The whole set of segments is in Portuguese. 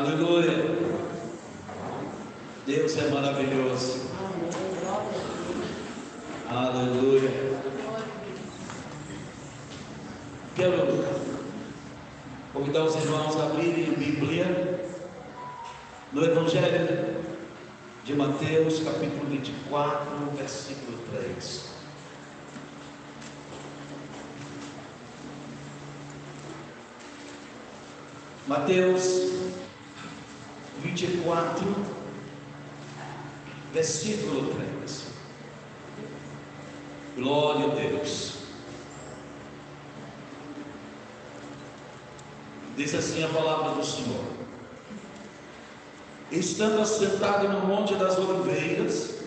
Aleluia. Deus é maravilhoso. Aleluia. Quero convidar os irmãos a abrirem a Bíblia no Evangelho de Mateus, capítulo 24, versículo 3. Mateus 24, versículo 3. Glória a Deus. Diz assim a palavra do Senhor: estando assentado no Monte das Oliveiras,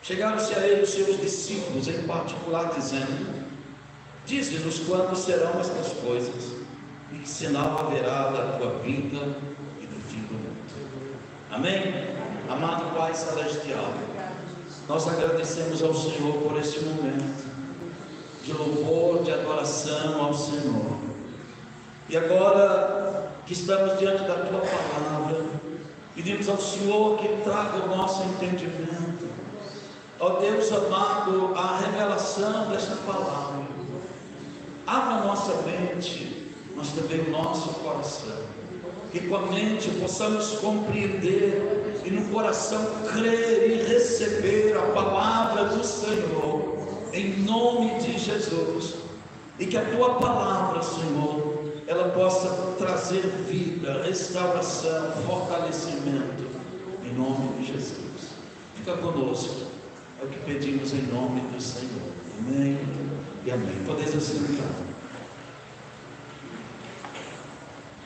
chegaram-se a ele os seus discípulos em particular, dizendo: dize-nos quando serão estas coisas, e que sinal haverá da tua vinda e do fim do mundo. Amém? Amado Pai Celestial, nós agradecemos ao Senhor por este momento de louvor, de adoração ao Senhor. E agora que estamos diante da tua palavra, pedimos ao Senhor que traga o nosso entendimento, ó Deus amado, a revelação desta palavra. Abra a nossa mente, mas também o nosso coração, que com a mente possamos compreender e no coração crer e receber a palavra do Senhor, em nome de Jesus, e que a tua palavra, Senhor, ela possa trazer vida, restauração, fortalecimento, em nome de Jesus. Fica conosco, é o que pedimos em nome do Senhor. Amém e amém. Podeis assentar.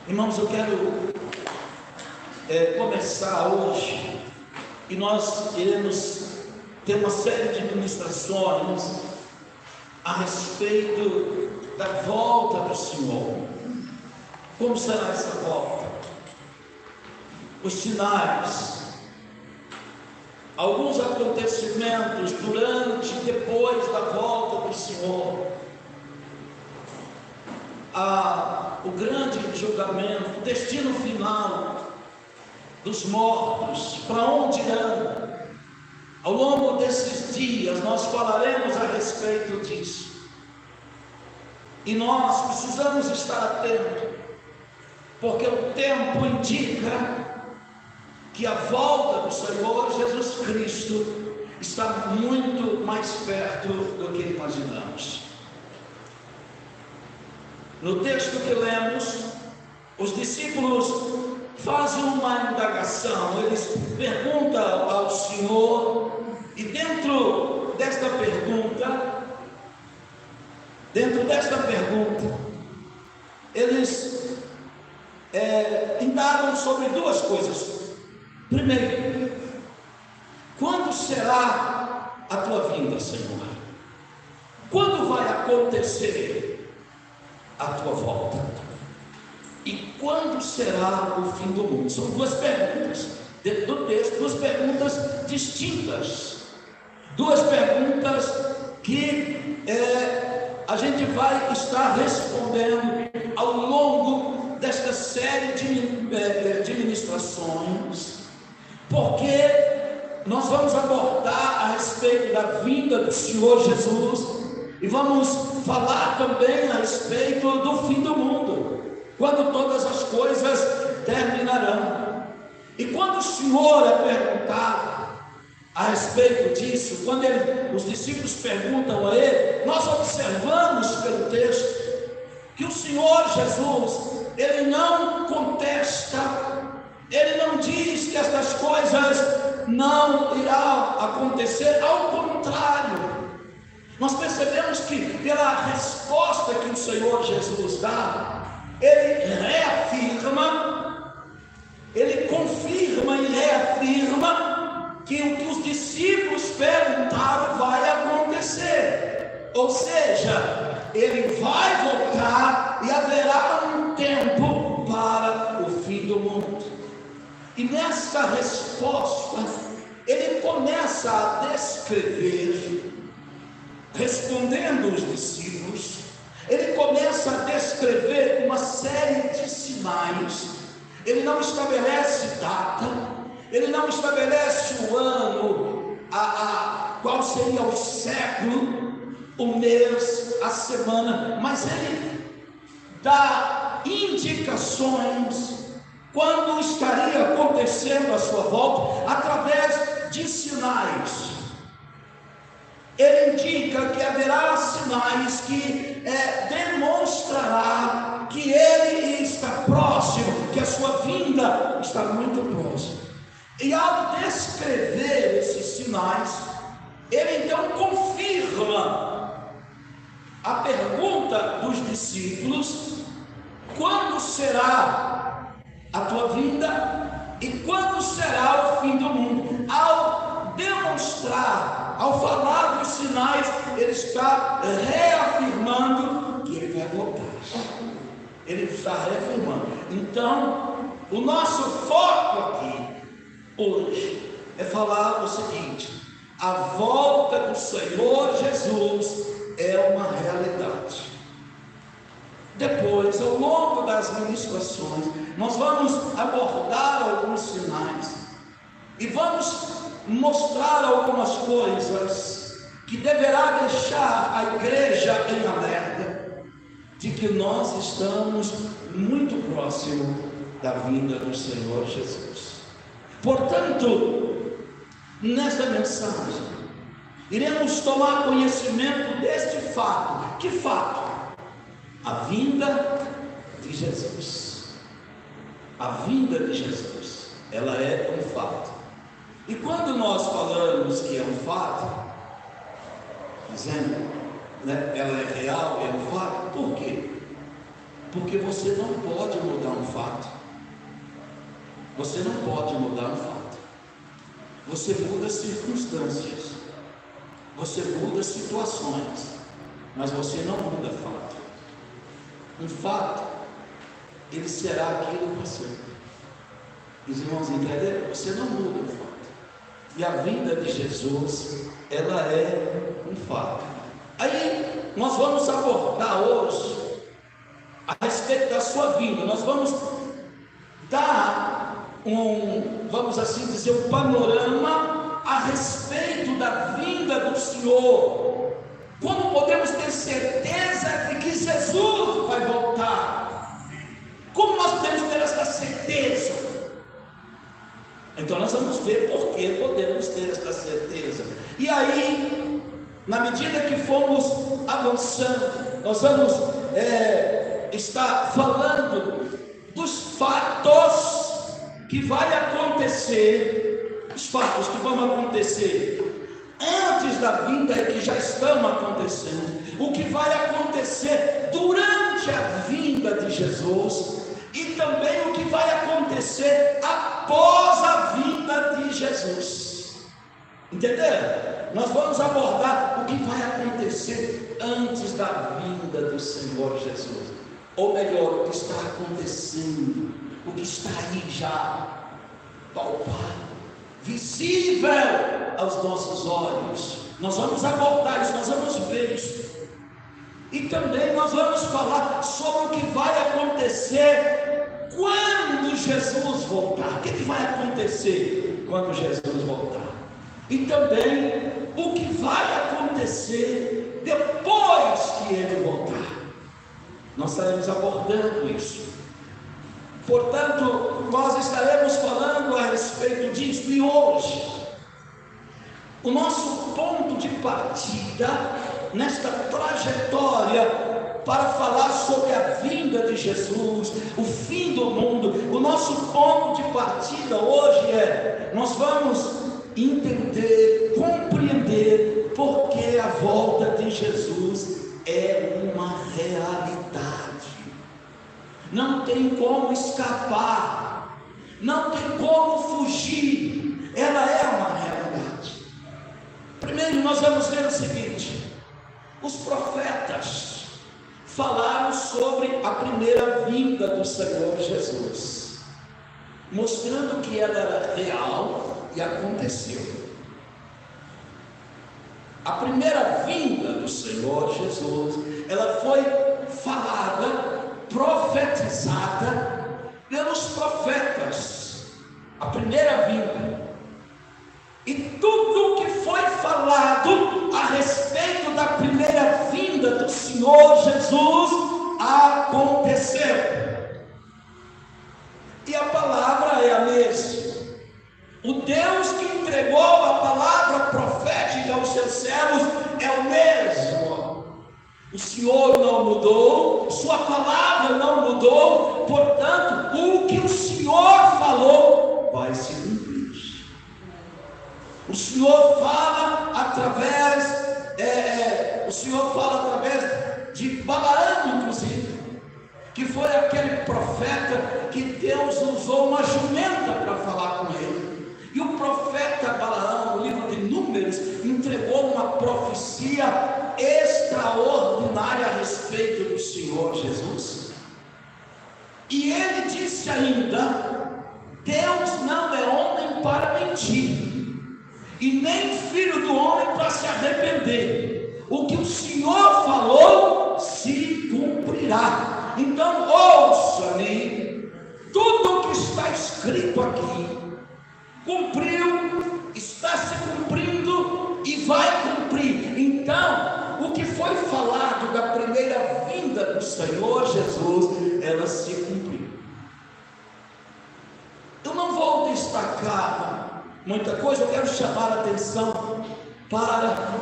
Irmãos, eu quero começar hoje, e nós iremos ter uma série de ministrações a respeito da volta do Senhor. Como será essa volta? Os sinais, alguns acontecimentos durante e depois da volta do Senhor, o grande julgamento, o destino final dos mortos, para onde irão. Ao longo desses dias nós falaremos a respeito disso, e nós precisamos estar atentos, porque o tempo indica que a volta do Senhor Jesus Cristo está muito mais perto do que imaginamos. No texto que lemos, os discípulos fazem uma indagação, eles perguntam ao Senhor, e dentro desta pergunta, eles indagam sobre duas coisas. Primeiro, quando será a tua vinda, Senhor? Quando vai acontecer a tua volta? E quando será o fim do mundo? São duas perguntas dentro do texto, duas perguntas distintas, duas perguntas que a gente vai estar respondendo ao longo desta série de ministrações, porque nós vamos abordar a respeito da vinda do Senhor Jesus, e vamos falar também a respeito do fim do mundo, quando todas as coisas terminarão. E quando o Senhor é perguntado a respeito disso, quando os discípulos perguntam a Ele, nós observamos pelo texto que o Senhor Jesus, Ele não contesta, Ele não diz que estas coisas não irão acontecer, ao contrário. Nós percebemos que pela resposta que o Senhor Jesus dá, Ele reafirma, Ele confirma e reafirma que o que os discípulos perguntaram vai acontecer. Ou seja, Ele vai voltar e haverá um tempo para o fim do mundo. E nessa resposta, Ele começa a descrever, respondendo os discípulos, Ele começa a descrever uma série de sinais, Ele não estabelece data, ele não estabelece o ano, qual seria o século, o mês, a semana, mas ele dá indicações quando estaria acontecendo a sua volta, através de sinais. Ele indica que haverá sinais que demonstrará que ele está próximo, que a sua vinda está muito próxima. E ao descrever esses sinais, ele então confirma a pergunta dos discípulos: quando será a tua vinda e quando será o fim do mundo? Ao demonstrar, ao falar dos sinais, ele está reafirmando que ele vai voltar. Ele está reafirmando. Então, o nosso foco aqui hoje é falar o seguinte: a volta do Senhor Jesus é uma realidade. Depois, ao longo das ministrações, nós vamos abordar alguns sinais e vamos mostrar algumas coisas que deverá deixar a igreja em alerta de que nós estamos muito próximo da vinda do Senhor Jesus. Portanto, nesta mensagem, iremos tomar conhecimento deste fato. Que fato? A vinda de Jesus. A vinda de Jesus, ela é um fato. E quando nós falamos que é um fato, dizendo, ela é real, é um fato, por quê? Porque você não pode mudar um fato. Você não pode mudar um fato. Você muda circunstâncias, você muda situações, mas você não muda fato. Um fato, ele será aquilo para sempre. Os irmãos entenderam? Você não muda um fato. E a vinda de Jesus, ela é um fato. Aí nós vamos abordar hoje a respeito da sua vinda. Nós vamos dar vamos assim dizer, um panorama a respeito da vinda do Senhor. Como podemos ter certeza de que Jesus vai voltar? Como nós podemos ter essa certeza? Então nós vamos ver por que podemos ter essa certeza. E aí, na medida que formos avançando, nós vamos estar falando dos fatos que vai acontecer, os fatos que vão acontecer antes da vinda e que já estão acontecendo, o que vai acontecer durante a vinda de Jesus e também o que vai acontecer após a vinda de Jesus. Entenderam? Nós vamos abordar o que vai acontecer antes da vinda do Senhor Jesus, ou melhor, o que está acontecendo, o que está aí já palpável, visível aos nossos olhos. Nós vamos abordar isso, nós vamos ver isso. E também nós vamos falar sobre o que vai acontecer quando Jesus voltar. O que vai acontecer quando Jesus voltar? E também o que vai acontecer depois que ele voltar. Nós estaremos abordando isso. Portanto, nós estaremos falando a respeito disso. E hoje, o nosso ponto de partida nesta trajetória para falar sobre a vinda de Jesus, o fim do mundo, o nosso ponto de partida hoje nós vamos entender, compreender porque a volta de Jesus é uma realidade. Não tem como escapar, não tem como fugir, ela é uma realidade. Primeiro nós vamos ver o seguinte: os profetas falaram sobre a primeira vinda do Senhor Jesus, mostrando que ela era real e aconteceu. A primeira vinda do Senhor Jesus, ela foi falada, profetizada pelos profetas O Deus que entregou a palavra profética aos seus servos é o mesmo. O Senhor não mudou, sua palavra não mudou, portanto, o que o Senhor falou vai se cumprir. O Senhor fala através de Balaão, inclusive, que foi aquele profeta que Deus usou uma jumenta para falar com ele. E o profeta Balaão, no livro de Números, entregou uma profecia extraordinária a respeito do Senhor Jesus. E ele disse ainda: Deus não é homem para mentir, e nem filho do homem para se arrepender. O que o Senhor falou se cumprirá. Então ouça-me, tudo o que está escrito aqui cumpriu, está se cumprindo e vai cumprir. Então, o que foi falado da primeira vinda do Senhor Jesus, ela se cumpriu. Eu não vou destacar muita coisa, eu quero chamar a atenção para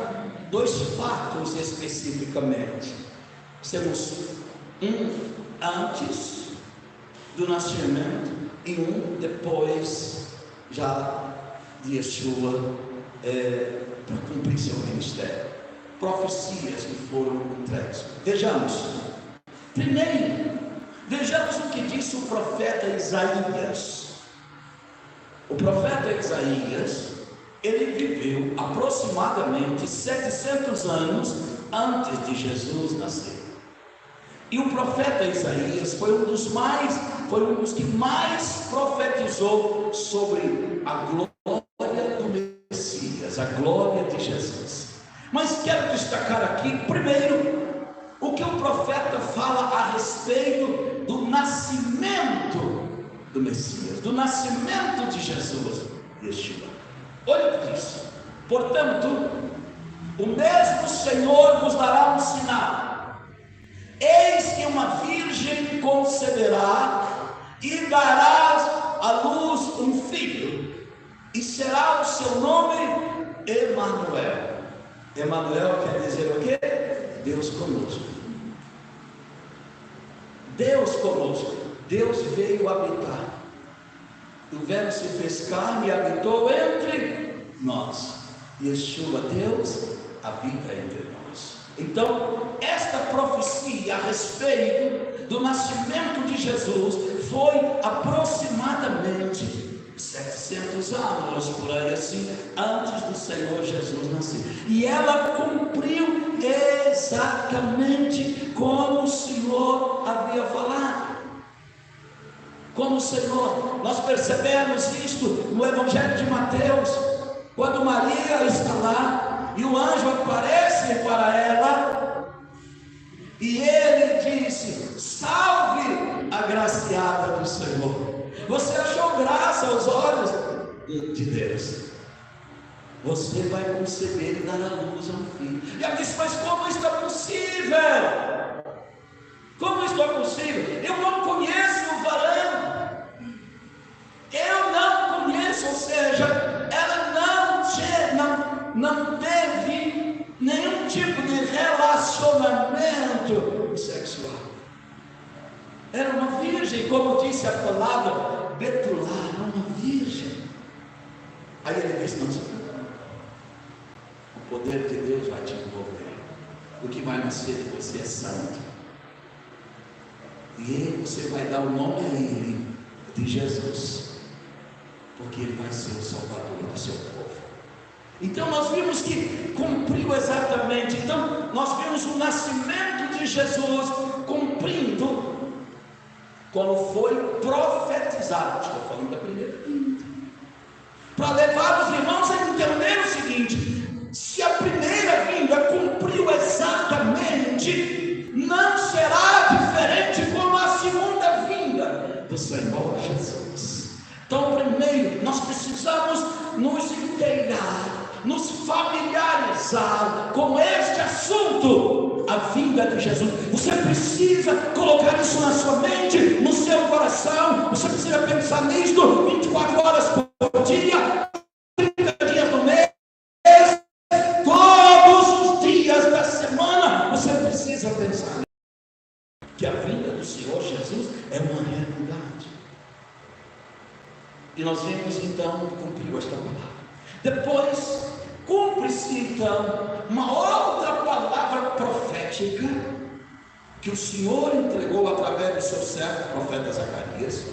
dois fatos especificamente. Temos um antes do nascimento e um depois já de Yeshua para cumprir seu ministério. Profecias que foram entregues. Vejamos. Primeiro, vejamos o que disse o profeta Isaías. O profeta Isaías, ele viveu aproximadamente 700 anos antes de Jesus nascer. E o profeta Isaías foi um dos que mais profetizou sobre a glória do Messias, a glória de Jesus. Mas quero destacar aqui, primeiro, o que o profeta fala a respeito do nascimento do Messias, do nascimento de Jesus, Yeshua. Olha o que diz: portanto, o mesmo Senhor vos dará um sinal. Eis que uma virgem conceberá e dará à luz um filho, e será o seu nome Emanuel. Emanuel quer dizer o quê? Deus conosco. Deus conosco. Deus veio habitar. O Verbo se fez carne e habitou entre nós. Yeshua, Deus, habita entre nós. Então, esta profecia a respeito do nascimento de Jesus foi aproximadamente 700 anos, por aí assim, antes do Senhor Jesus nascer. E ela cumpriu exatamente como o Senhor havia falado. Como o Senhor, nós percebemos isto no Evangelho de Mateus, quando Maria está lá e o anjo aparece para ela e ele disse: salve, agraciada do Senhor, você achou graça aos olhos de Deus, você vai conceber e dar à luz a um filho. E ela disse: mas como isso é possível? Como isso é possível? Eu não conheço o varão. Eu não conheço, ou seja, ela não teve nenhum tipo de relacionamento sexual. Era uma virgem, como disse a palavra Betulá, uma virgem. Aí ele disse: não se preocupe, o poder de Deus vai te envolver. O que vai nascer de você é santo. E aí você vai dar o nome a ele de Jesus, porque ele vai ser o salvador do seu povo. Então nós vimos que cumpriu exatamente. Então nós vimos o nascimento de Jesus cumprindo como foi profetizado. Estou falando da primeira vinda, para levar os irmãos a entender o seguinte: se a primeira vinda cumpriu exatamente, não será diferente como a segunda vinda do Senhor Jesus. Então, primeiro, nós precisamos nos inteirar, nos familiarizar com este assunto, a vinda de Jesus. Você precisa colocar isso na sua mente, no seu coração. Você precisa pensar nisto 24 horas por dia, do Senhor Jesus é uma realidade. E nós vemos então que cumpriu esta palavra. Depois, cumpre-se então uma outra palavra profética que o Senhor entregou através do seu servo, o profeta Zacarias,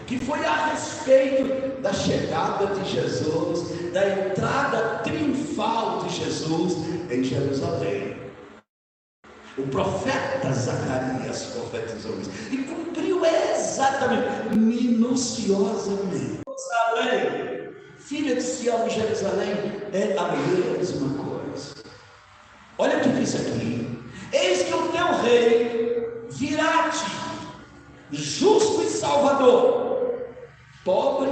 que foi a respeito da chegada de Jesus, da entrada triunfal de Jesus em Jerusalém. O profeta Zacarias profetizou isso e cumpriu exatamente, minuciosamente. Jerusalém, filha de Sião, Jerusalém, é a mesma coisa. Olha o que diz aqui: eis que o teu rei virá-te, justo e salvador, pobre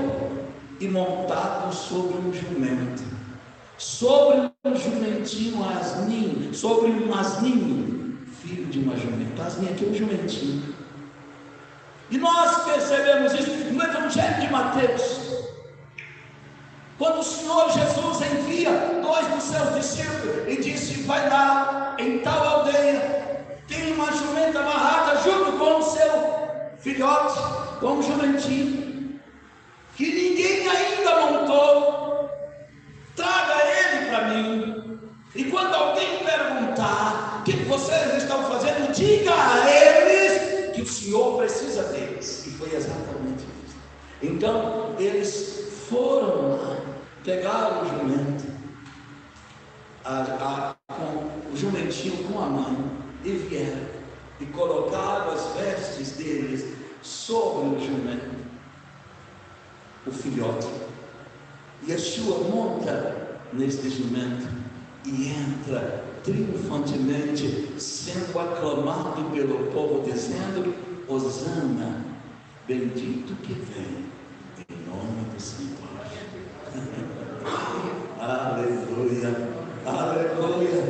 e montado sobre um jumento, sobre um jumentinho asninho, sobre um asninho, filho de uma jumenta. Asninho aqui é um jumentinho. E nós percebemos isso no Evangelho de Mateus, quando o Senhor Jesus envia 2 dos seus discípulos e disse: vai lá em tal aldeia, tem uma jumenta amarrada junto com o seu filhote, com um jumentinho, que ninguém ainda montou, traga ele para mim. E quando alguém perguntar o que vocês estão fazendo, diga a eles que o Senhor precisa deles. E foi exatamente isso. Então eles foram lá, pegaram o jumento, com o jumentinho com a mãe, e vieram e colocaram as vestes deles sobre o jumento, o filhote. E Yeshua monta neste jumento e entra triunfantemente, sendo aclamado pelo povo, dizendo: Hosana, bendito que vem em nome do Senhor. Aleluia, aleluia.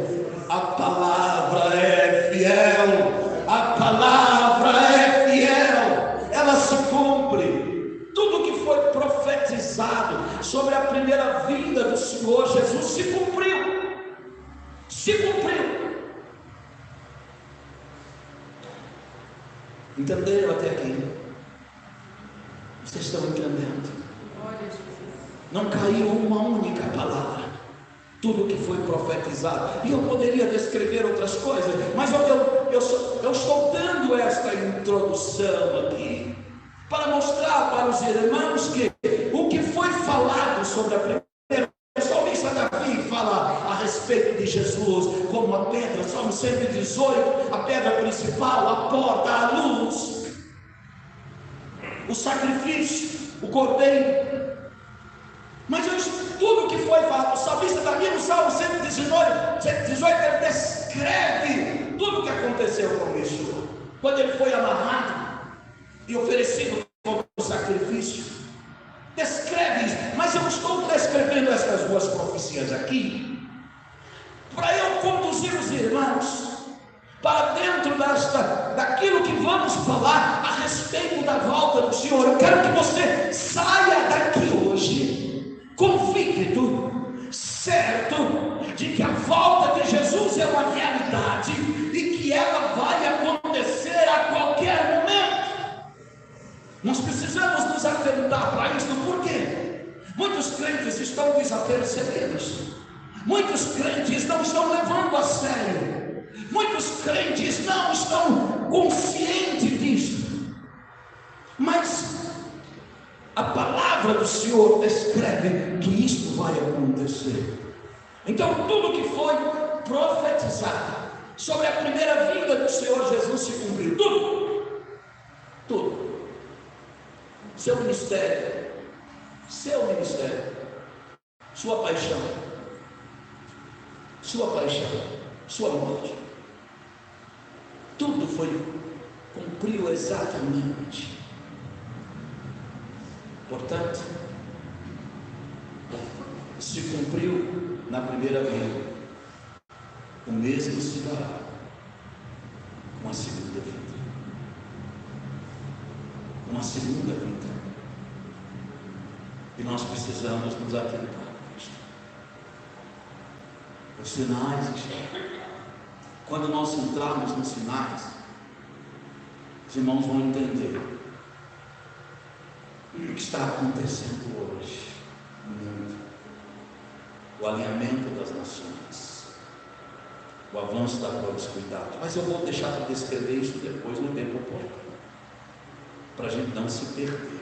A palavra é fiel, a palavra é fiel, ela se cumpre. Tudo que foi profetizado sobre a primeira vinda do Senhor Jesus se cumpriu. Se cumpriu. Entenderam até aqui? Vocês estão entendendo? Não caiu uma única palavra. Tudo que foi profetizado. E eu poderia descrever outras coisas, mas eu estou dando esta introdução aqui para mostrar para os irmãos que o que foi falado sobre a primeira, o salmista Davi fala a respeito de Jesus como a pedra, Salmo 118, a pedra principal, a porta, a luz, o sacrifício, o cordeiro. Mas tudo que foi falado, o salmista Davi no Salmo 118, ele descreve tudo o que aconteceu com Yeshua, quando ele foi amarrado e oferecido como sacrifício. Descreve isso, mas eu estou descrevendo essas duas profecias aqui para eu conduzir os irmãos para dentro daquilo que vamos falar a respeito da volta do Senhor. Eu quero que você saia daqui hoje convicto, certo, de que a volta de Jesus é uma realidade e que ela vai acontecer a qualquer momento. Nós precisamos nos atentar para isso. Por quê? Muitos crentes estão desapercebidos, muitos crentes não estão levando a sério, muitos crentes não estão conscientes disso, mas a palavra do Senhor descreve que isto vai acontecer. Então tudo que foi profetizado sobre a primeira vinda do Senhor Jesus se cumpriu. Tudo. Seu ministério, sua paixão, sua morte, tudo cumpriu exatamente. Portanto, se cumpriu na primeira vinda, o mesmo se dará com a segunda vinda. Com a segunda vinda. E nós precisamos nos atentar a isto. Os sinais estão. Quando nós entrarmos nos sinais, Os irmãos vão entender o que está acontecendo hoje no mundo. O alinhamento das nações, o avanço da promiscuidade. Mas eu vou deixar para descrever isso depois no tempo oportuno, para a gente não se perder.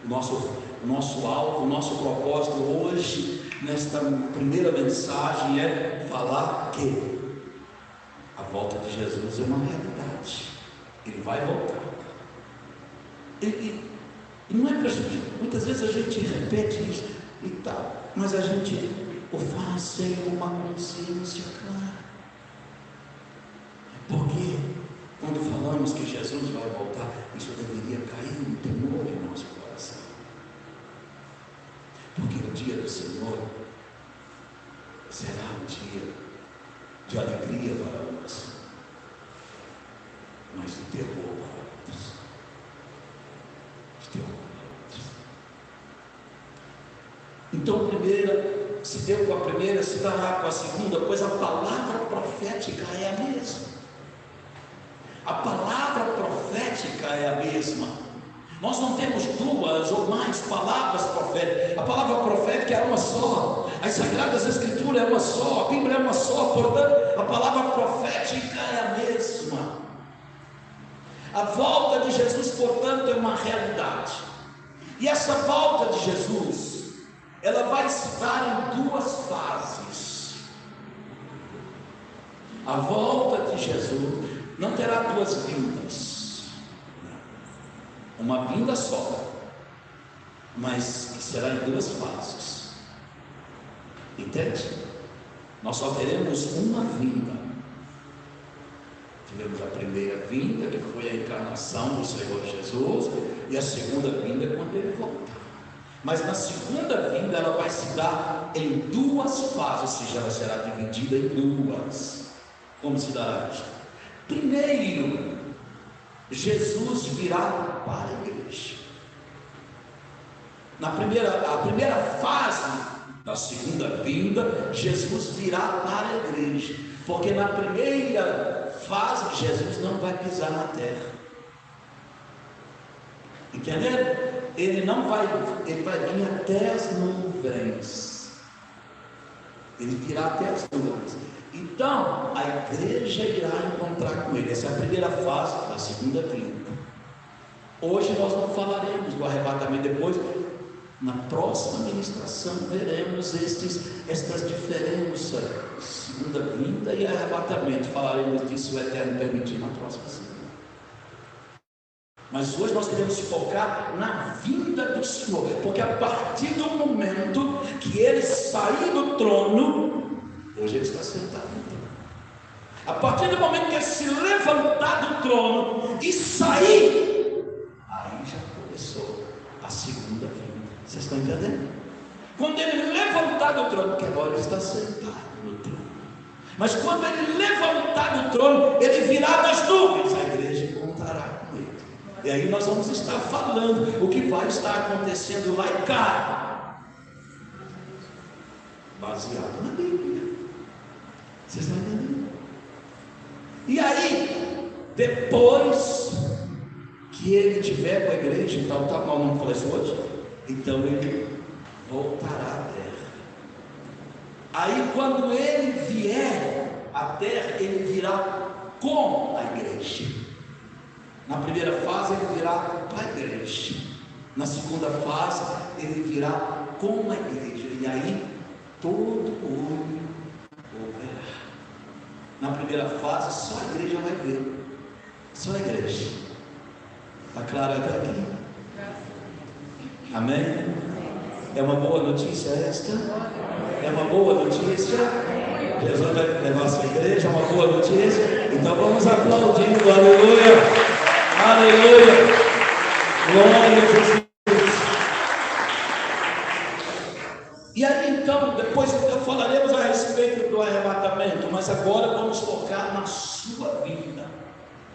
O nosso alvo, o nosso propósito hoje, nesta primeira mensagem, é falar que a volta de Jesus é uma realidade. Ele vai voltar. E não é para a gente, muitas vezes a gente repete isso e tal, mas a gente o faz sem uma consciência clara. Porque quando falamos que Jesus vai voltar, isso deveria cair um temor em nosso coração. Porque o dia do Senhor será um dia de alegria para uns, mas de terror para outros. De terror para outros. Então, a primeira, se deu com a primeira, se dará com a segunda, pois a palavra profética é a mesma. A palavra profética é a mesma. Nós não temos duas ou mais palavras proféticas. A palavra profética é uma só. As Sagradas Escrituras é uma só. A Bíblia é uma só. Portanto, a palavra profética é a mesma. A volta de Jesus, portanto, é uma realidade. E essa volta de Jesus, ela vai se dar em duas fases. A volta de Jesus não terá duas vindas, uma vinda só, mas que será em duas fases. Entende? Nós só teremos uma vinda. Tivemos a primeira vinda, que foi a encarnação do Senhor Jesus, e a segunda vinda é quando ele voltar. Mas na segunda vinda ela vai se dar em duas fases, ou seja, ela será dividida em duas. Como se dará isto? Primeiro, Jesus virá para a igreja. A primeira fase da segunda vinda, Jesus virá para a igreja. Porque na primeira fase, Jesus não vai pisar na terra. Entendeu? Ele vai vir até as nuvens. Ele virá até as nuvens. Então, a igreja irá encontrar com ele. Essa é a primeira fase da segunda vinda. Hoje nós não falaremos do arrebatamento. Depois, na próxima ministração, veremos estas diferenças, segunda vinda e arrebatamento. Falaremos disso, o Eterno permitir, na próxima semana. Mas hoje nós queremos focar na vinda do Senhor, porque a partir do momento que ele sair do trono, hoje ele está sentado no trono. A partir do momento que ele se levantar do trono e sair, aí já começou a segunda vinda. Vocês estão entendendo? Quando ele levantar do trono, porque agora ele está sentado no trono. Mas quando ele levantar do trono, ele virá das nuvens, a igreja encontrará com ele. E aí nós vamos estar falando o que vai estar acontecendo lá em cá, baseado na Bíblia. Vocês estão entendendo? E aí, depois que ele tiver com a igreja, então, nós não falamos isso hoje, então ele voltará à terra. Aí, quando ele vier à terra, ele virá com a igreja. Na primeira fase, ele virá para a igreja. Na segunda fase, ele virá com a igreja. E aí, todo olho verá. Na primeira fase, só a igreja vai ver. Só a igreja. Está claro até aqui? Amém? É uma boa notícia esta? É uma boa notícia? Jesus vai levar a sua igreja, é uma boa notícia? Então vamos aplaudindo, aleluia! Aleluia! Glória a Jesus! E aí então, depois falaremos a respeito do arrebatamento, mas agora vamos focar na sua vida,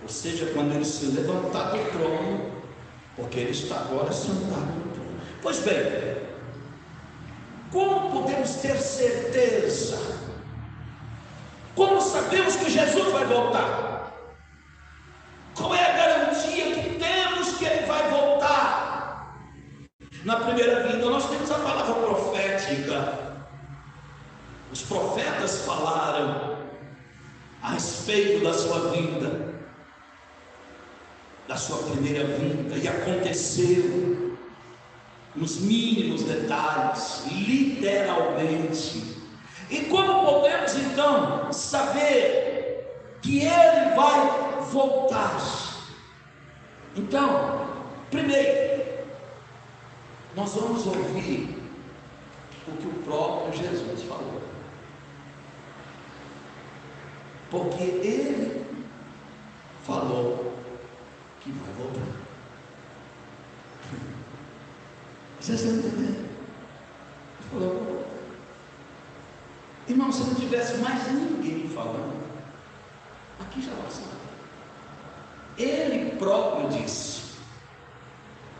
ou seja, quando ele se levantar do trono, porque ele está agora sentado no trono. Pois bem, como podemos ter certeza? Como sabemos que Jesus vai voltar? Qual é a Na primeira vinda nós temos a palavra profética. Os profetas falaram a respeito da sua vinda, da sua primeira vinda, e aconteceu nos mínimos detalhes, literalmente. E como podemos então saber que ele vai voltar? Então, primeiro, nós vamos ouvir o que o próprio Jesus falou, porque ele falou que vai voltar. Vocês estão entendendo? Ele falou: irmão, se não tivesse mais ninguém falando, aqui já bastava. Ele próprio disse.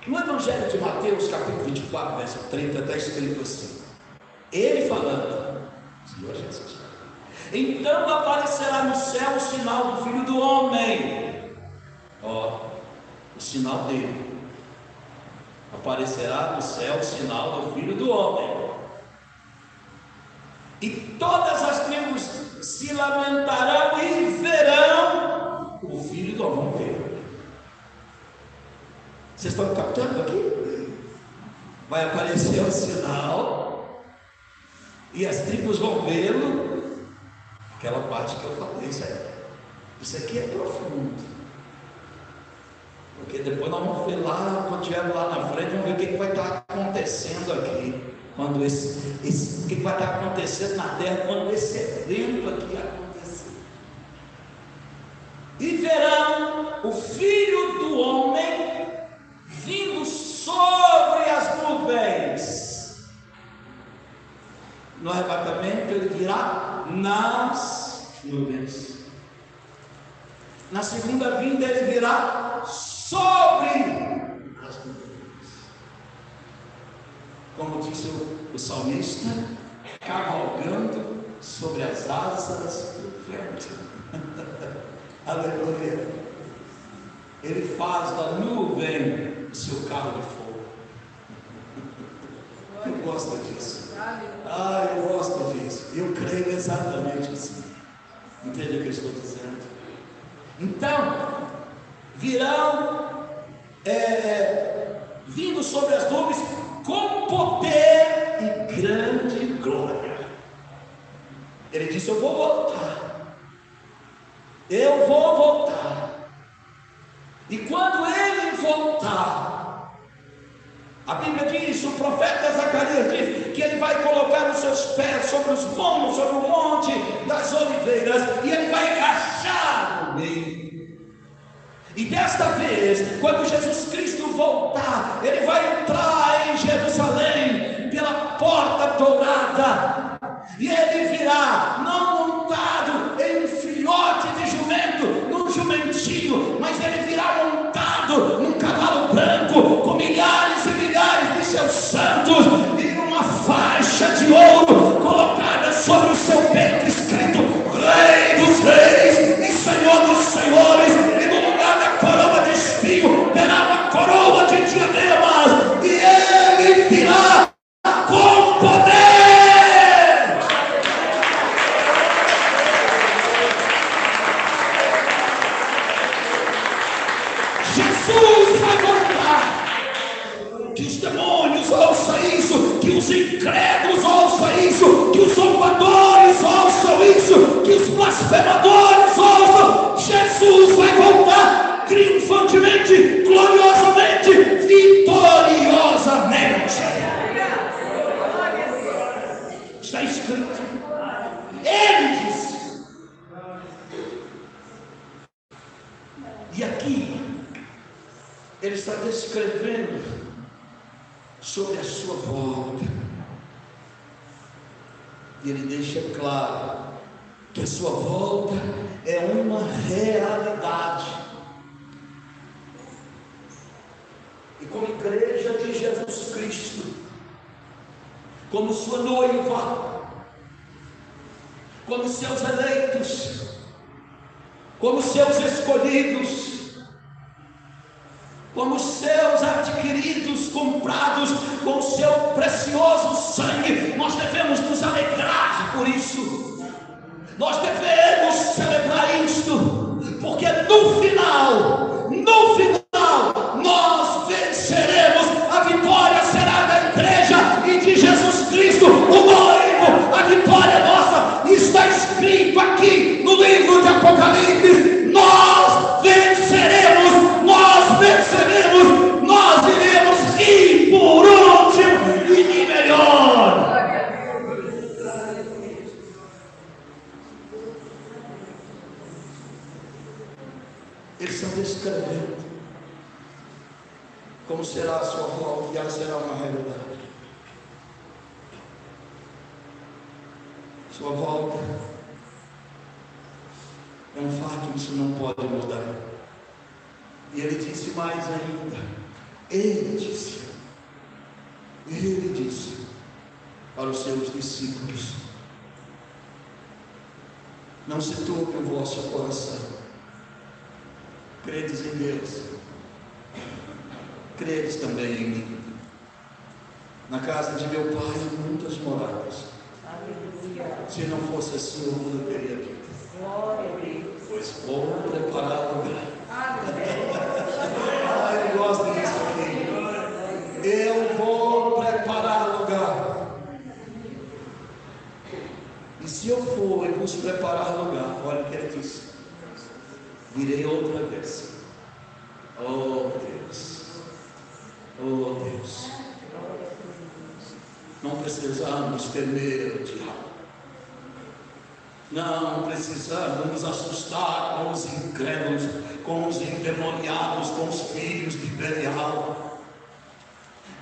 No Evangelho de Mateus, capítulo 24, verso 30, está escrito assim: ele falando, Senhor Jesus, então aparecerá no céu o sinal do Filho do Homem. Ó, o sinal dele. Aparecerá no céu o sinal do Filho do Homem. E todas as tribos se lamentarão e verão o Filho do Homem. Vocês estão captando aqui? Vai aparecer o sinal e as tribos vão vê-lo. Aquela parte que eu falei, isso aqui é profundo, porque depois nós vamos ver lá, quando estiver lá na frente, vamos ver o que vai estar acontecendo aqui, quando o que vai estar acontecendo na terra, quando esse evento aqui acontecer. E verão o Filho do Homem vindo sobre as nuvens. No arrebatamento ele virá nas nuvens. Na segunda vinda ele virá sobre as nuvens. Como disse o salmista, cavalgando sobre as asas do vento. Aleluia. Ele faz da nuvem o seu carro de fogo. Eu gosto disso. Eu gosto disso. Eu creio exatamente assim. Entende o que eu estou dizendo? Então, virão vindo sobre as nuvens com poder e grande glória. Ele disse: eu vou voltar. Eu vou voltar. E quando ele voltar, a Bíblia diz, o profeta Zacarias diz, que ele vai colocar os seus pés sobre os pombos, sobre o monte das oliveiras, e ele vai rachar no meio. E desta vez, quando Jesus Cristo voltar, ele vai entrar em Jerusalém pela porta dourada, e ele virá não montado em um filhote de jumento, num jumentinho, mas ele virá montado num cavalo branco, com milhares e milhares de seus santos, e uma faixa de ouro colocada sobre o seu peito, escrito Rei dos Reis e Senhor dos Senhores, e no lugar da coroa de espinho terá uma coroa de diademas, e ele virá com poder. Jesus vai voltar. Que os demônios ouçam isso, que os incrédulos ouçam isso, que os zombadores ouçam isso, que os blasfemadores ouçam. Jesus vai voltar triunfantemente, gloriosamente, vitoriosamente. Está escrito. Ele disse. E aqui ele está descrevendo sobre a sua volta. E ele deixa claro que a sua volta é uma realidade. E como igreja de Jesus Cristo, como sua noiva, como seus eleitos, como seus escolhidos, como seus adquiridos, adquiridos, comprados com o seu precioso sangue. Nós devemos nos alegrar por isso. Nós devemos celebrar isto, porque no final, nós venceremos. A vitória será da igreja e de Jesus Cristo, o noivo. A vitória é nossa. Está escrito aqui no livro de Apocalipse: nós venceremos, nós iremos rir por último e de melhor. Eles estão descrevendo como será a sua volta, e ela será uma realidade. Sua volta é um fato, isso não pode mudar. E ele disse mais ainda, ele disse para os seus discípulos: não se turbe o vosso coração, credes em Deus, credes também em mim. Na casa de meu pai há muitas moradas. Se não fosse assim, eu não teria dito. Pois vou preparar lugar. Ele gosta disso aqui. Eu vou preparar lugar. E se eu for e vos preparar lugar, olha o que ele disse: virei outra vez. Oh Deus, oh Deus. Não precisamos temer o diabo. Não precisamos nos assustar com os incrédulos, com os endemoniados, com os filhos de Belial.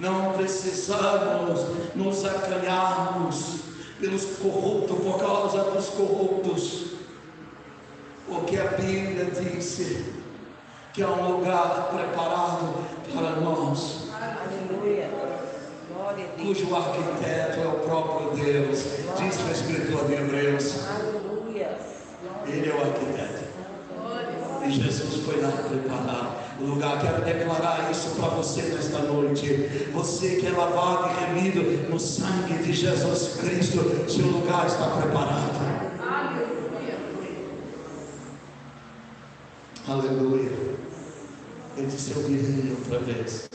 Não precisamos nos acanharmos pelos corruptos, por causa dos corruptos, porque a Bíblia disse que há um lugar preparado para nós. Aleluia. Cujo arquiteto é o próprio Deus, diz o escritor de Hebreus. Ele é o arquiteto, e Jesus foi lá preparar o lugar. Quero declarar isso para você nesta noite. Você que é lavado e remido no sangue de Jesus Cristo, seu lugar está preparado. Aleluia. Ele disse: eu virei outra vez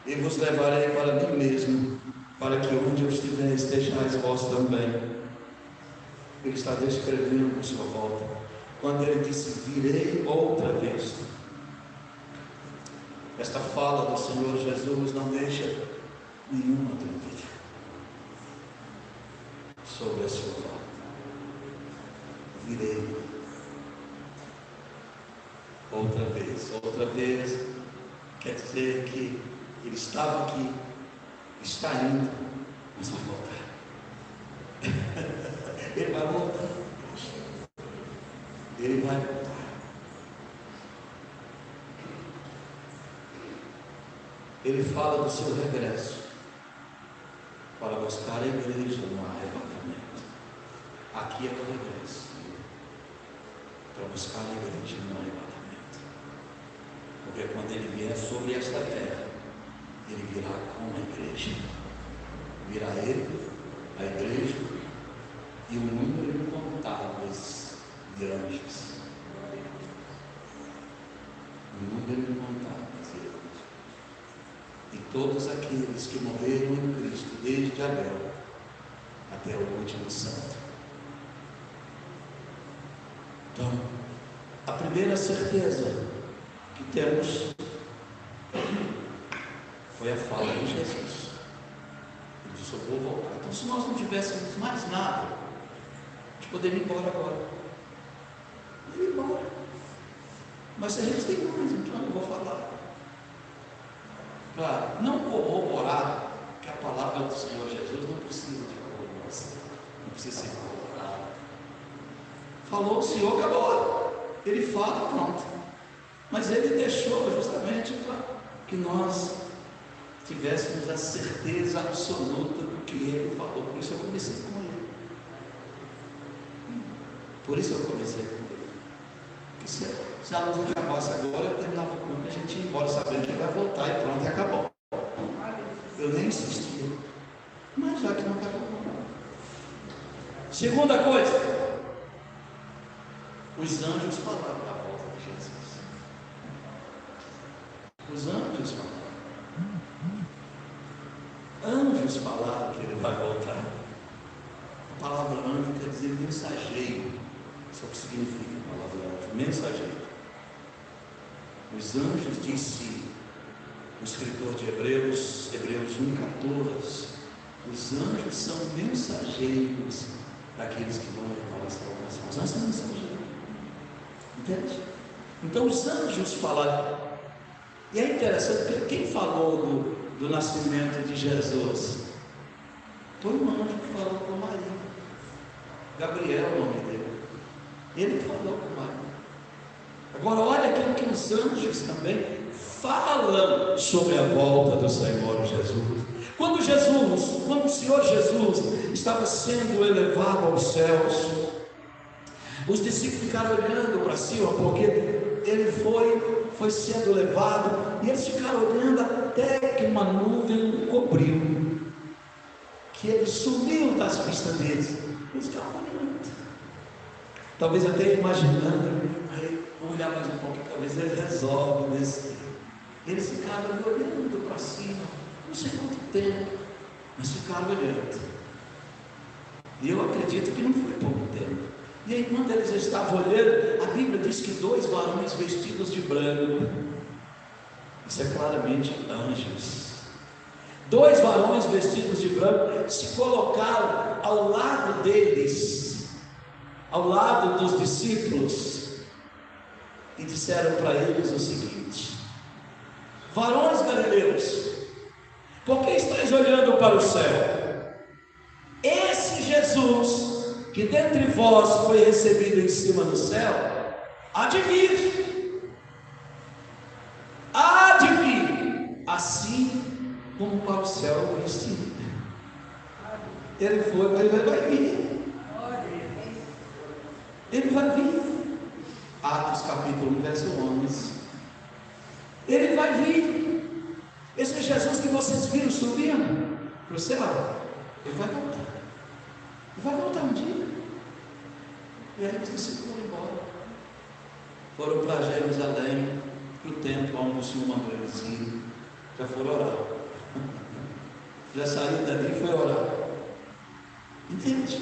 e vos levarei para mim mesmo, para que onde eu estiver estejais vós também. Ele está descrevendo a sua volta. Quando ele disse: virei outra vez, esta fala do Senhor Jesus não deixa nenhuma dúvida sobre a sua volta. Virei outra vez quer dizer que ele estava aqui, está indo, mas vai voltar. Ele vai voltar. Ele vai voltar. Ele fala do seu regresso para buscar a igreja no arrebatamento. Aqui é o regresso para buscar a igreja no arrebatamento. Porque quando ele vier sobre esta terra, ele virá com a igreja. Virá ele, a igreja e o número incontável de anjos. O número incontável de anjos. E todos aqueles que morreram em Cristo, desde Abel até o último santo. Então, a primeira certeza que temos foi a fala de Jesus. Ele disse: eu vou voltar. Então, se nós não tivéssemos mais nada, a gente poderia ir embora agora. Ir embora. Mas a gente tem mais, então eu vou falar. Claro, não corroborar, que a palavra do Senhor Jesus não precisa de corroboração, não precisa ser corroborada. Falou o Senhor, acabou. Ele fala, pronto. Mas ele deixou justamente para que nós tivéssemos a certeza absoluta do que ele falou. Por isso eu comecei com ele. Porque se a luz acabasse agora, eu terminava com ele, a gente ia embora sabendo que ele vai voltar e pronto, e acabou. Segunda coisa, os anjos falaram da volta de Jesus. Os anjos falaram. Anjos falaram que ele vai voltar. A palavra anjo quer dizer mensageiro. Isso é o que significa a palavra anjo, mensageiro. Os anjos, disse o escritor de Hebreus 1,14, os anjos são mensageiros daqueles que vão levar a salvação. Os anjos são mensageiros. Entende? Então os anjos falaram. E é interessante, porque quem falou do nascimento de Jesus? Foi um anjo que falou com Maria. Gabriel é o nome dele. Ele falou com Maria. Agora olha aquilo que os anjos também falam sobre a volta do Senhor Jesus. Quando o Senhor Jesus estava sendo elevado aos céus, os discípulos ficaram olhando para cima, porque ele foi sendo levado, e eles ficaram olhando até que uma nuvem o cobriu, que ele sumiu das vistas deles. Eles ficaram olhando, talvez até imaginando, aí vamos olhar mais um pouco, talvez ele resolve descer. Eles ficaram olhando para cima, não sei quanto tempo, mas ficaram olhando. E eu acredito que não foi pouco tempo. E aí, quando eles estavam olhando, a Bíblia diz que 2 varões vestidos de branco, isso é claramente anjos, 2 varões vestidos de branco se colocaram ao lado deles, ao lado dos discípulos, e disseram para eles o seguinte: varões galileus, por que estáis olhando para o céu? Esse Jesus que dentre vós foi recebido em cima do céu, há de vir, assim como para o céu o vestido. Ele foi, mas ele vai vir. Ele vai vir. Atos capítulo 1, verso 11. Ele vai vir. Esse é Jesus que vocês viram subindo para o céu. Ele vai voltar. Ele vai voltar um dia. E aí os discípulos foram embora. Foram para Jerusalém, para o templo onde o Senhor mandou eles ir. Já foram orar. Já saíram dali e foi orar. Entende?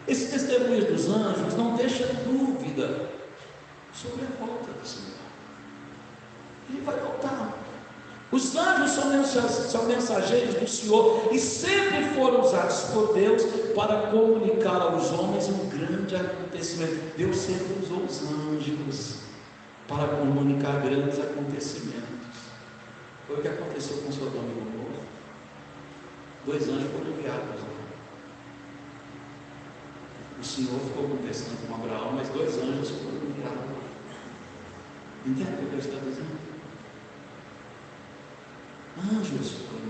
Esse testemunho dos anjos não deixa dúvida sobre a volta do Senhor. Ele vai voltar. Os anjos são mensageiros do Senhor e sempre foram usados por Deus para comunicar aos homens um grande acontecimento. Deus sempre usou os anjos para comunicar grandes acontecimentos. Foi o que aconteceu com Sodoma e Gomorra. 2 anjos foram enviados. O Senhor ficou conversando com Abraão, mas 2 anjos foram enviados. Entende o que eu estou dizendo? Anjos foram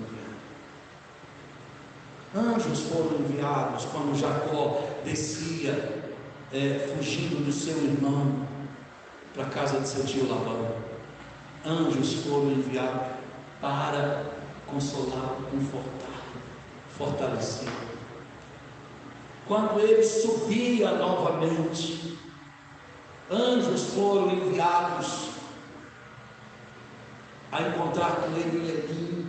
enviados. Anjos foram enviados quando Jacó descia, fugindo do seu irmão, para a casa de seu tio Labão. Anjos foram enviados para consolá-lo, confortá-lo, fortalecê-lo. Quando ele subia novamente, anjos foram enviados a encontrar com ele em Elim,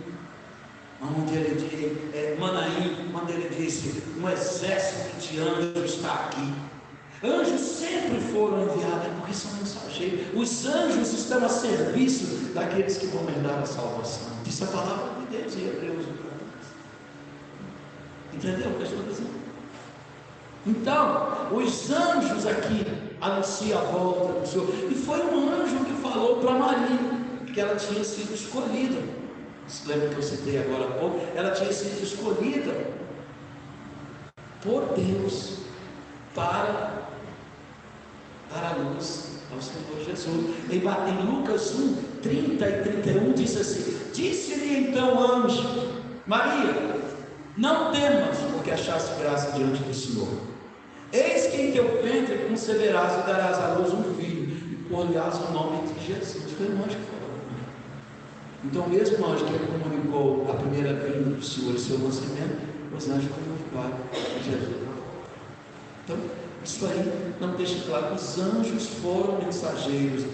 onde ele disse, Manaim, quando ele disse: um exército de anjos está aqui. Anjos sempre foram enviados, porque são mensageiros. Os anjos estão a serviço daqueles que vão herdar a salvação. Diz a palavra de Deus em Hebreus. Entendeu o que eu estou dizendo? Então, os anjos aqui anunciam a volta do Senhor. E foi um anjo que falou para Maria que ela tinha sido escolhida. Você lembra que eu citei agora há pouco? Ela tinha sido escolhida por Deus para dar a luz ao Senhor Jesus. Em Lucas 1, 30 e 31 diz assim: disse-lhe então o anjo: Maria, não temas, porque achaste graça diante do Senhor. Eis que em teu ventre conceberás e darás à luz um filho, e pôr-lhe-ás o nome de Jesus. Foi um anjo que falou. Então, mesmo anjo que comunicou a primeira vinda do Senhor e seu nascimento, os anjos comunicaram Jesus. Então, isso aí não deixa claro que os anjos foram mensageiros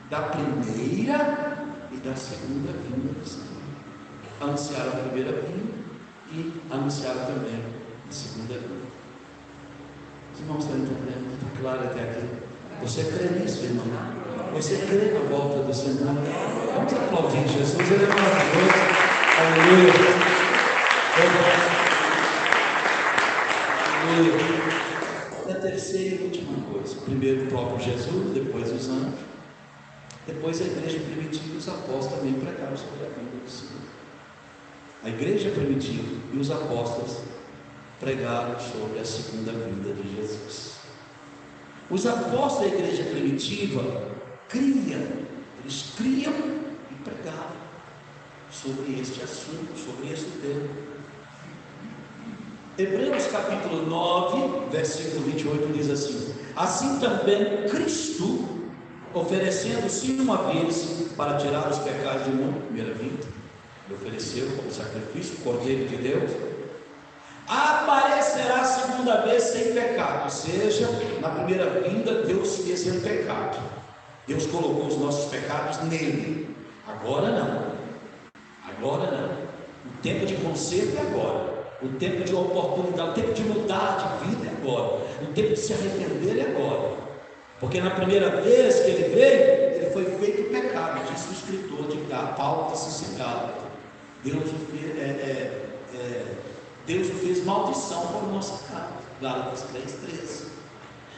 da primeira e da segunda vinda do Senhor. Anunciaram a primeira vinda e anunciaram também a segunda vinda. Os irmãos estão entendendo? Está claro até aqui? Você crê nisso, irmão? Você crê na volta do Senhor? Vamos aplaudir Jesus, Ele é maravilhoso. Aleluia. Aleluia. A terceira e última coisa: primeiro o próprio Jesus, depois os anjos, depois a igreja primitiva e os apóstolos também pregaram sobre a vinda do Senhor. A igreja primitiva e os apóstolos pregaram sobre a segunda vinda de Jesus. Os apóstolos da igreja primitiva eles criam e pregavam sobre este assunto, sobre este tema. Hebreus capítulo 9, versículo 28 diz assim: assim também Cristo, oferecendo-se uma vez para tirar os pecados do mundo, primeira vinda, ele ofereceu como sacrifício, o Cordeiro de Deus, aparecerá a segunda vez sem pecado. Ou seja, na primeira vinda Deus fez sem pecado, Deus colocou os nossos pecados nele. Agora não, o tempo de conserto é agora, o tempo de oportunidade, o tempo de mudar de vida é agora, o tempo de se arrepender é agora, porque na primeira vez que ele veio, ele foi feito pecado, disse o escritor de Paulo de Siciliano. Deus o fez maldição para o nosso pecado. Gálatas 3:13.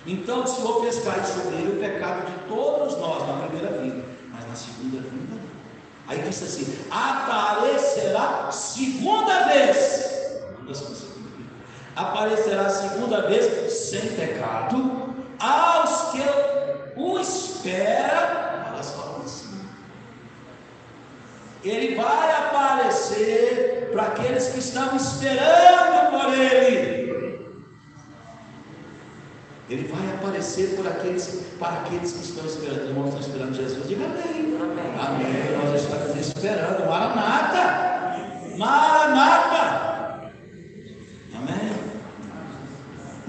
Então o Senhor fez cair sobre ele o pecado de todos nós na primeira vinda, mas na segunda vinda não. Aí disse assim: aparecerá segunda vez. Aparecerá segunda vez sem pecado aos que o esperam para a salvação. Ele vai aparecer para aqueles que estão esperando por Ele. Ele vai aparecer para aqueles que estão esperando. Os irmãos estão esperando Jesus. Diga amém. Amém. Nós estamos esperando. Maranata. Maranata. Amém.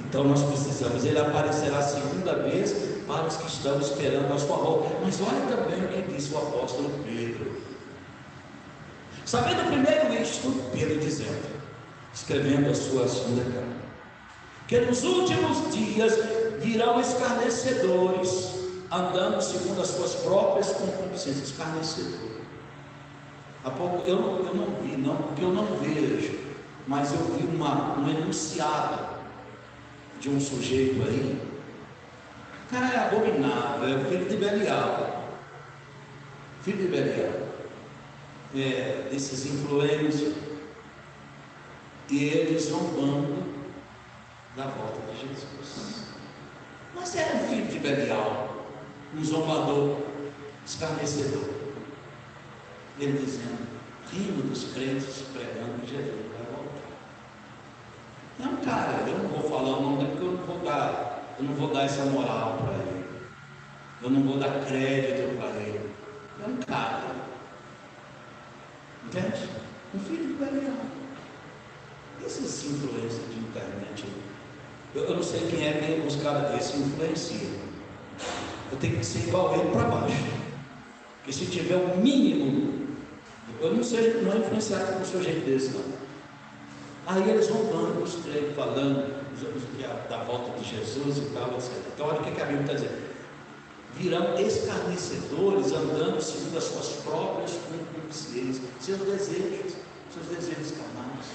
Então nós precisamos. Ele aparecerá a segunda vez para os que estão esperando a sua volta. Mas olha também o que disse o apóstolo Pedro. Sabendo primeiro isto, Pedro dizendo, escrevendo a sua segunda carta, que nos últimos dias virão escarnecedores, andando segundo as suas próprias concupiscências. Escarnecedor. Há pouco eu não vi, porque eu não vejo, mas eu vi um enunciado de um sujeito aí. O cara é abominável, é o filho de Belial. Filho de Belial. Desses influencers, e eles zombando da volta de Jesus. Mas era um filho de Belial, um zombador, escarnecedor. Ele dizendo, rindo dos crentes, pregando que Jesus vai voltar. Não, cara, eu não vou falar o nome, porque eu não vou dar essa moral para ele, eu não vou dar crédito para ele. É um cara. Entende? Um filho de Belial. Esses influências de internet, eu não sei quem é que os caras desses influenciam. Eu tenho que ser igual ele para baixo. Porque se tiver o mínimo, eu não é influenciado por um sujeito desse, não. Aí eles vão dando os treinos, falando da volta de Jesus e tal, etc. Então olha o que a Bíblia está dizendo. Virão escarnecedores andando segundo as suas próprias concupiscências, seus desejos carnais,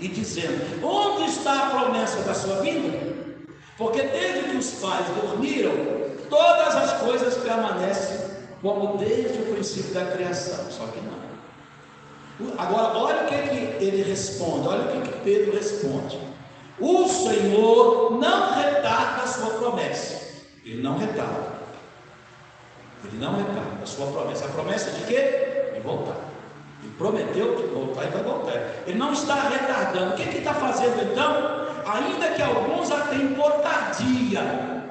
e dizendo: onde está a promessa da sua vinda? Porque desde que os pais dormiram, todas as coisas permanecem como desde o princípio da criação. Só que não. Agora, olha o que ele responde, olha o que Pedro responde: o Senhor não retarda a sua promessa. Ele não retarda a sua promessa. A promessa de quê? De voltar. Ele prometeu de voltar e vai voltar. Ele não está retardando. O que ele está fazendo então? Ainda que alguns a tenham por tardia,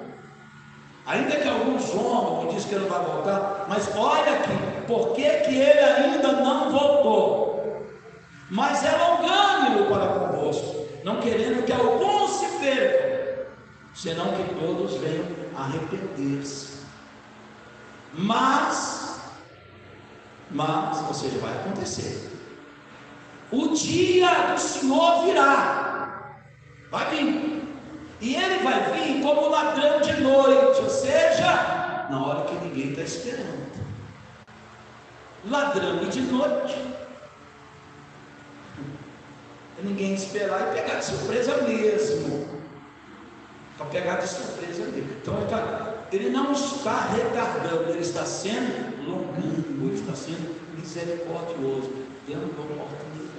ainda que alguns zombam e dizem que ele vai voltar, mas olha aqui, por que ele ainda não voltou? Mas é longânimo para convosco, não querendo que alguns se percam, senão que todos venham arrepender-se. Mas, ou seja, vai acontecer. O dia do Senhor virá, vai vir, e ele vai vir como ladrão de noite, ou seja, na hora que ninguém está esperando. Ladrão de noite, ninguém esperar e pegar de surpresa mesmo, para pegar de surpresa mesmo. Então ele não está retardando, ele está sendo longânimo, ele está sendo misericordioso, dando oportunidade.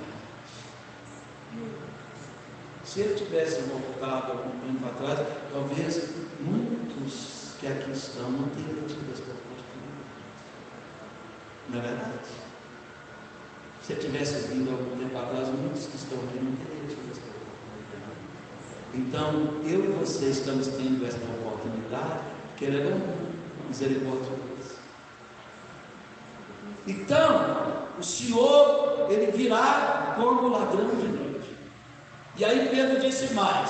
Se ele tivesse voltado algum tempo atrás, talvez muitos que aqui estão não teriam tido essa oportunidade. Não é verdade? Se ele tivesse vindo algum tempo atrás, muitos que estão aqui não teriam tido essa oportunidade. Então, eu e você estamos tendo essa oportunidade, porque ele é misericordioso. Então, o Senhor, ele virá como ladrão de noite. E aí Pedro disse mais: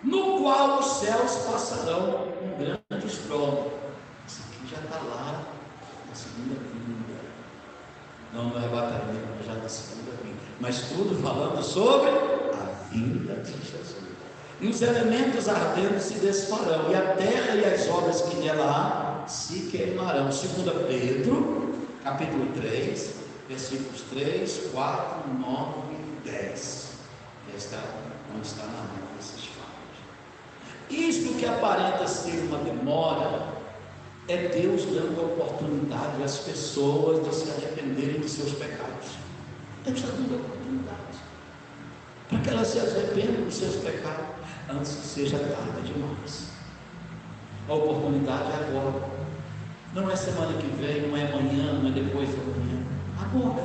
no qual os céus passarão um grande estrondo. Isso aqui já está lá na segunda vinda. Não no arrebatamento, já na segunda vinda. Mas tudo falando sobre a vinda de Jesus. E os elementos ardentes se desfarão, e a terra e as obras que nela há se queimarão. 2 Pedro, capítulo 3, versículos 3, 4, 9 e 10. Está onde está narrando esses fatos. Isto que aparenta ser uma demora é Deus dando oportunidade às pessoas de se arrependerem de seus pecados. Deus está dando oportunidade para que elas se arrependam dos seus pecados antes que seja tarde demais. A oportunidade é agora, não é semana que vem, não é amanhã, não é depois da manhã. Agora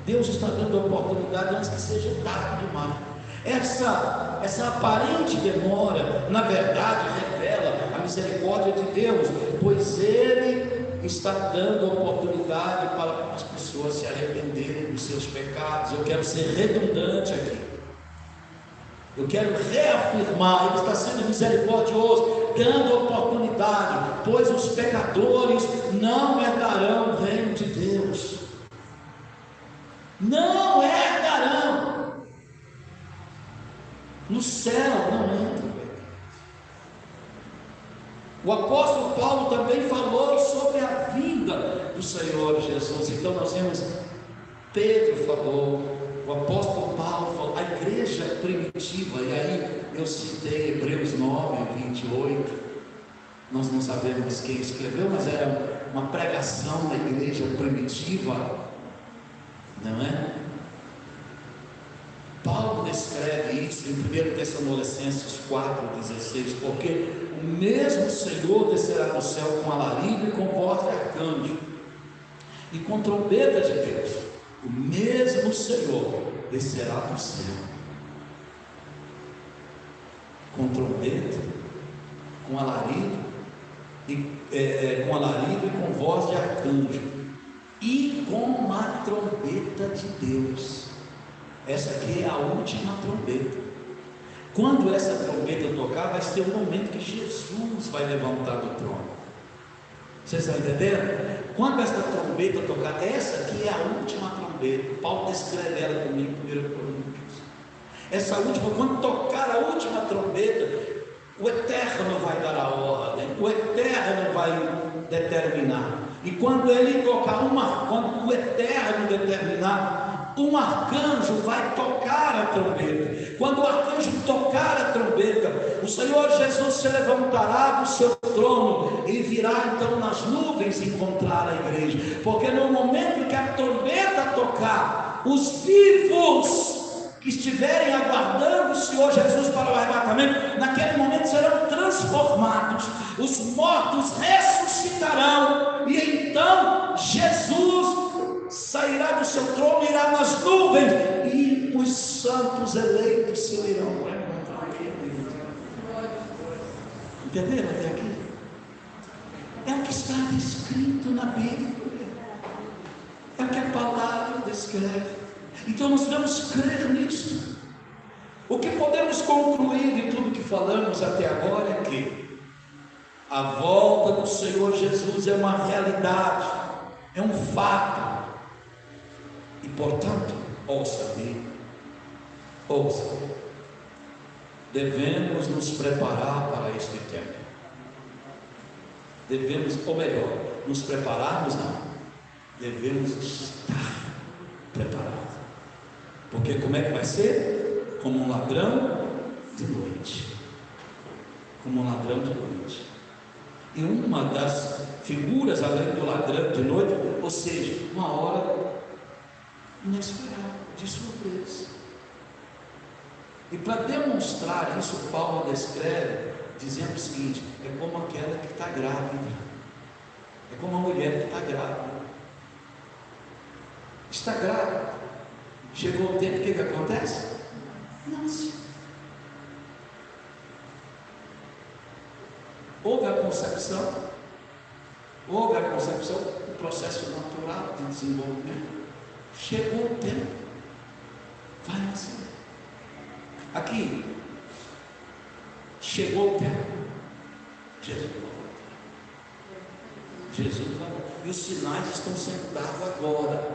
Deus está dando oportunidade antes que seja tarde demais. Essa aparente demora, na verdade, revela a misericórdia de Deus, pois Ele está dando oportunidade para as pessoas se arrependerem dos seus pecados. Eu quero ser redundante aqui, eu quero reafirmar: Ele está sendo misericordioso, dando oportunidade, pois os pecadores não herdarão o reino de Deus. Não herdarão. No céu não entra. O apóstolo Paulo também falou sobre a vinda do Senhor Jesus. Então nós vemos, Pedro falou, o apóstolo Paulo falou, a igreja primitiva, e aí eu citei Hebreus 9, 28, nós não sabemos quem escreveu, mas era uma pregação da igreja primitiva, não é? Paulo descreve isso em 1 Tessalonicenses 4,16, porque o mesmo Senhor descerá do céu com alarido e com voz de arcanjo e com trombeta de Deus. O mesmo Senhor descerá do céu com trombeta, com alarido e com voz de arcanjo e com uma trombeta de Deus. Essa aqui é a última trombeta. Quando essa trombeta tocar, vai ser o momento que Jesus vai levantar do trono. Vocês estão entendendo? Quando essa trombeta tocar, essa aqui é a última trombeta. Paulo descreve ela comigo em 1 Coríntios. Essa última, quando tocar a última trombeta, o Eterno vai dar a ordem, o Eterno vai determinar. E quando ele tocar quando o Eterno determinar, um arcanjo vai tocar a trombeta. Quando o arcanjo tocar a trombeta, o Senhor Jesus se levantará do seu trono e virá então nas nuvens encontrar a igreja. Porque no momento em que a trombeta tocar, os vivos que estiverem aguardando o Senhor Jesus para o arrebatamento, naquele momento serão transformados, os mortos ressuscitarão, e então Jesus sairá do seu trono, irá nas nuvens, e os santos eleitos se irão para encontrar ele. Entenderam até aqui? É o que está descrito na Bíblia, é o que a palavra descreve. Então nós devemos crer nisso. O que podemos concluir de tudo que falamos até agora é que a volta do Senhor Jesus é uma realidade, é um fato, e portanto, ouça-me, devemos nos preparar para este tempo. Devemos, ou melhor, nos prepararmos não, devemos estar preparados, porque como é que vai ser? Como um ladrão de noite, como um ladrão de noite. E uma das figuras além do ladrão de noite, ou seja, uma hora inesperada, de surpresa. E para demonstrar isso, Paulo descreve dizendo o seguinte: é como aquela que está grávida, é como a mulher que está grávida. Está grávida, chegou o tempo, o que acontece? Nasce. Houve a concepção, o processo natural de desenvolvimento. Chegou o tempo, vai nascer. Aqui, chegou o tempo, Jesus vai voltar. Jesus vai voltar. E os sinais estão sendo dados agora,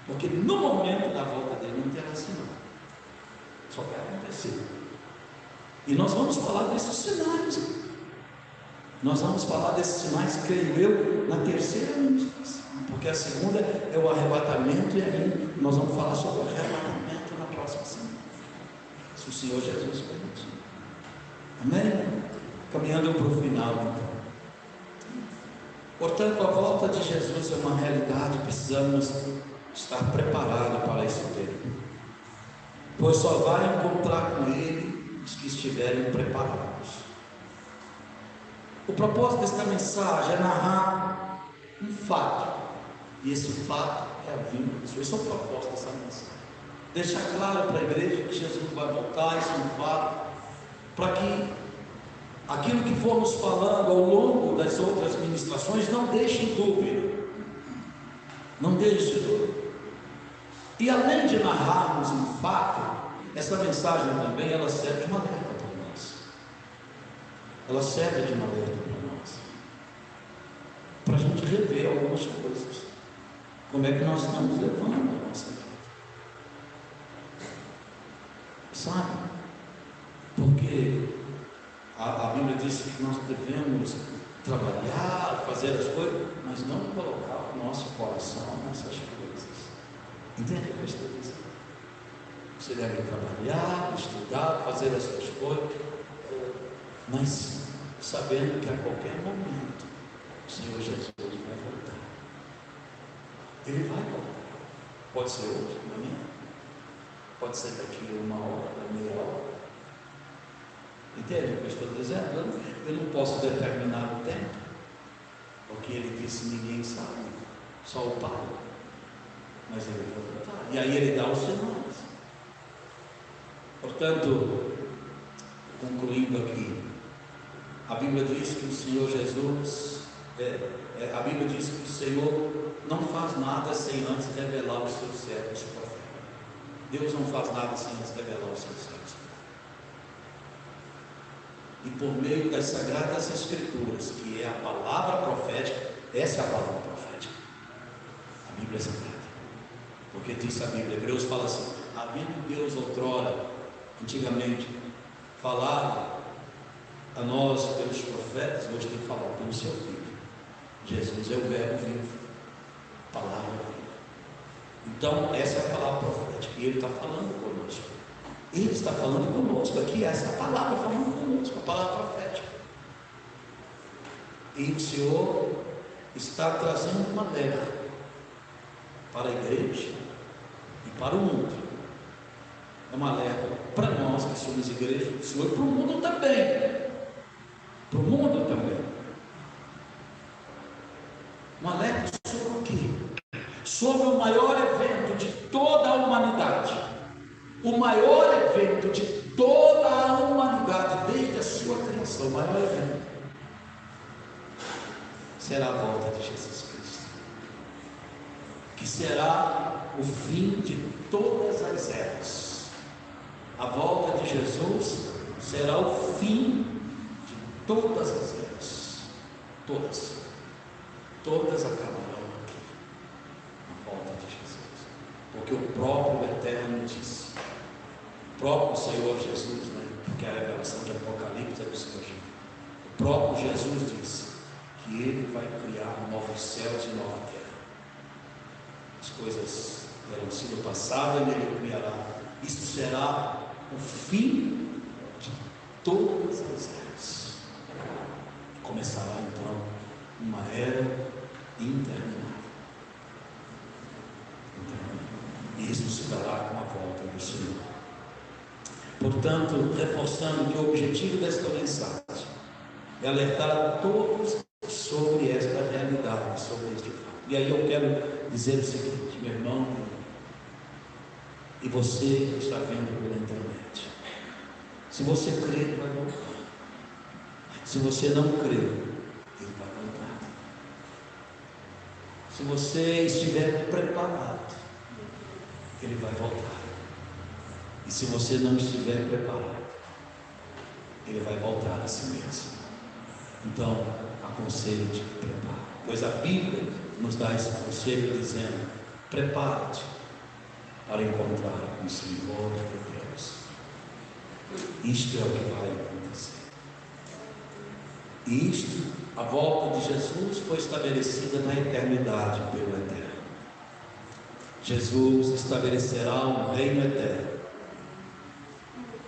porque no momento da volta dele não terá sinal, só vai acontecer. E nós vamos falar desses sinais. Nós vamos falar desses sinais, creio eu, na terceira ministração, porque a segunda é o arrebatamento, e aí nós vamos falar sobre o arrebatamento na próxima semana, se o Senhor Jesus permitir. Amém? Caminhando para o final, então. Portanto, a volta de Jesus é uma realidade, precisamos estar preparados para esse tempo, pois só vai encontrar com Ele os que estiverem preparados. O propósito desta mensagem é narrar um fato, e esse fato é a vinda de Jesus. Esse é o propósito dessa mensagem, deixar claro para a igreja que Jesus vai voltar, isso é um fato, para que aquilo que formos falando ao longo das outras ministrações não deixe dúvida, não deixe dúvida. E além de narrarmos um fato, essa mensagem também ela serve de uma alerta para nós. Ela serve de uma alerta para nós, para a gente rever algumas coisas. Como é que nós estamos levando a nossa vida? Sabe? Porque a Bíblia diz que nós devemos trabalhar, fazer as coisas, mas não colocar o nosso coração nessas coisas. Entende o que eu estou dizendo? Você deve trabalhar, estudar, fazer as suas coisas, mas sabendo que a qualquer momento o Senhor Jesus vai voltar. Ele vai voltar. Pode ser hoje, amanhã, pode ser daqui a uma hora, meia hora. Entende o que eu estou dizendo? Eu não posso determinar o tempo, porque Ele disse: ninguém sabe, só o Pai. Mas Ele vai voltar, e aí Ele dá os sinais. Portanto, concluindo aqui, a Bíblia diz que o Senhor Jesus, a Bíblia diz que o Senhor não faz nada sem antes revelar os seus servos profetas. Deus não faz nada sem antes revelar os seus servos. E por meio das Sagradas Escrituras, que é a palavra profética, essa é a palavra profética. A Bíblia é sagrada. Porque diz a Bíblia, Hebreus fala assim: havendo Deus outrora, antigamente, falado a nós pelos profetas, hoje tem falado pelo seu Filho. Jesus é o verbo vivo, palavra viva. Então, essa é a palavra profética, e Ele está falando conosco. Ele está falando conosco aqui, essa é a palavra falando conosco, a palavra profética. E o Senhor está trazendo uma alerta para a igreja e para o mundo. É uma alerta para nós que somos igreja do Senhor, e para o mundo também. Para o mundo também. Um alerta sobre o quê? Sobre o maior evento de toda a humanidade. O maior evento de toda a humanidade, desde a sua criação, o maior evento será a volta de Jesus Cristo, que será o fim de todas as eras. A volta de Jesus será o fim de todas as eras. Todas acabarão aqui, na volta de Jesus. Porque o próprio Eterno disse, o próprio Senhor Jesus, porque a revelação de Apocalipse é do Senhor Jesus. O próprio Jesus disse que Ele vai criar novos céus e nova terra. As coisas terão sido passadas e Ele criará. Isso será o fim de todas as eras. Começará então uma era interminável. E isso se dará com a volta do Senhor. Portanto, reforçando que o objetivo desta mensagem é alertar a todos sobre esta realidade, sobre este fato. E aí eu quero dizer o seguinte, meu irmão, e você que está vendo pela internet, se você crer, ele vai voltar. Se você não crer, ele vai voltar. Se você estiver preparado, ele vai voltar. E se você não estiver preparado, ele vai voltar a si mesmo. Então, aconselho-te, prepara. Pois a Bíblia nos dá esse conselho dizendo: prepara-te para encontrar com o Senhor de Deus. Isto é o que vai acontecer. E isto, a volta de Jesus foi estabelecida na eternidade pelo Eterno. Jesus estabelecerá um reino eterno.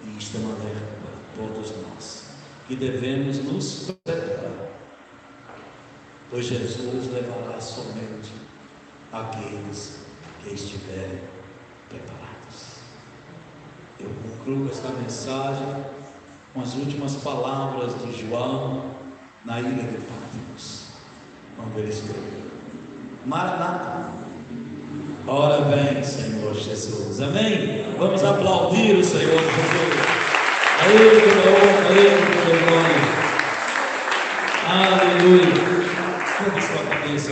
E isto é uma alerta para todos nós, que devemos nos preparar, pois Jesus levará somente aqueles que estiverem preparados. Eu concluo esta mensagem com as últimas palavras de João na ilha de Patmos, quando ele escreveu: Maranata, ora vem, Senhor Jesus. Amém? Vamos aplaudir o Senhor Jesus. A Ele toda honra, a Ele toda glória. Aleluia. Curva sua cabeça.